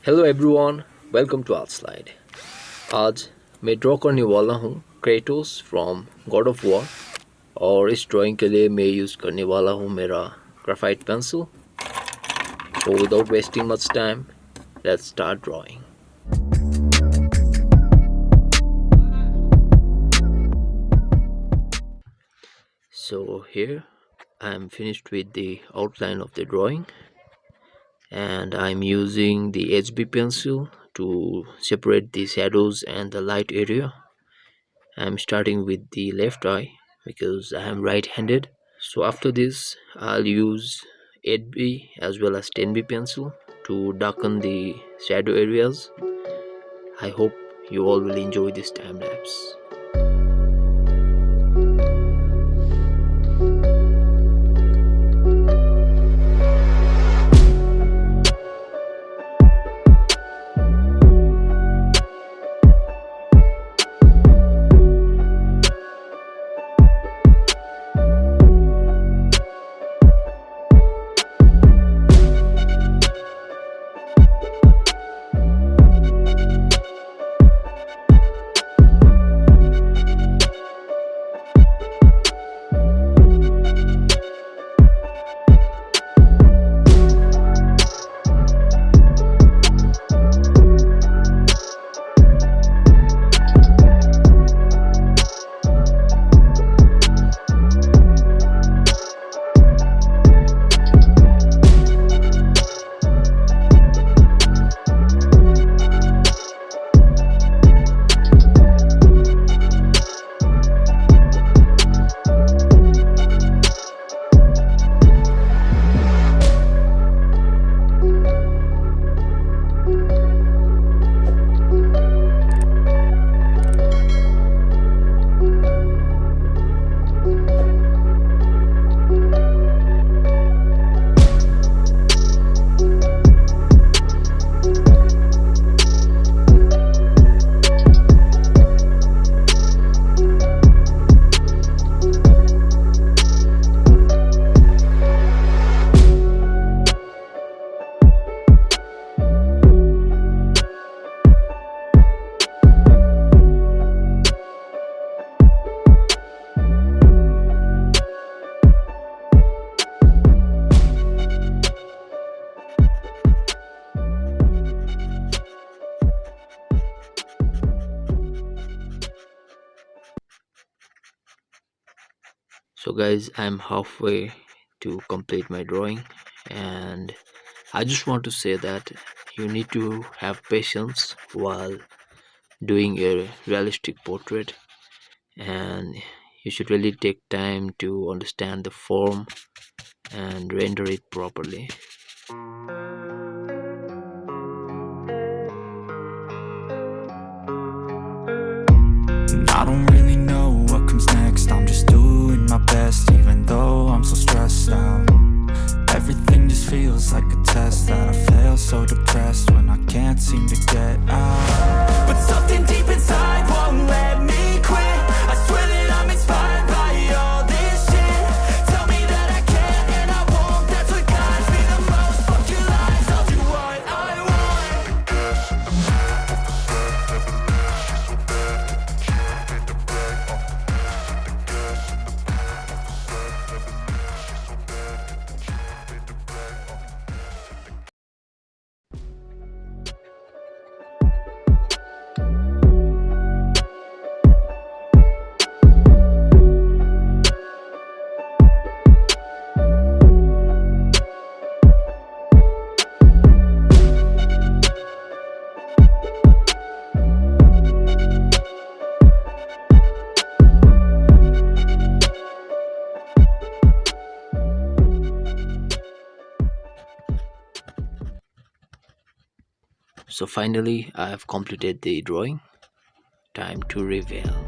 Hello everyone, welcome to ArtSlide। आज मैं draw करने वाला हूँ Kratos from God of War. और इस ड्राइंग के लिए मैं यूज़ करने वाला हूँ मेरा graphite pencil. So without wasting much time, let's start drawing. So here I am finished with the outline of the drawing, and I'm using the HB pencil to separate the shadows and the light area. I'm starting with the left eye because I am right-handed. So after this I'll use 8B as well as 10B pencil to darken the shadow areas. I hope you all will enjoy this time lapse. So guys, I'm halfway to complete my drawing, and I just want to say that you need to have patience while doing a realistic portrait, and you should really take time to understand the form and render it properly. I don't really know what comes next. I'm just doing my best, even though I'm so stressed out. Everything just feels like a test that I fail, so depressed when I can't seem to get out. But something deep inside won't let me quit. I swear that I'm inspired by all this shit. Tell me that I can and I won't. That's what guides me the most. Fuck your lies, I'll do what I want. So finally I have completed the drawing. Time to reveal.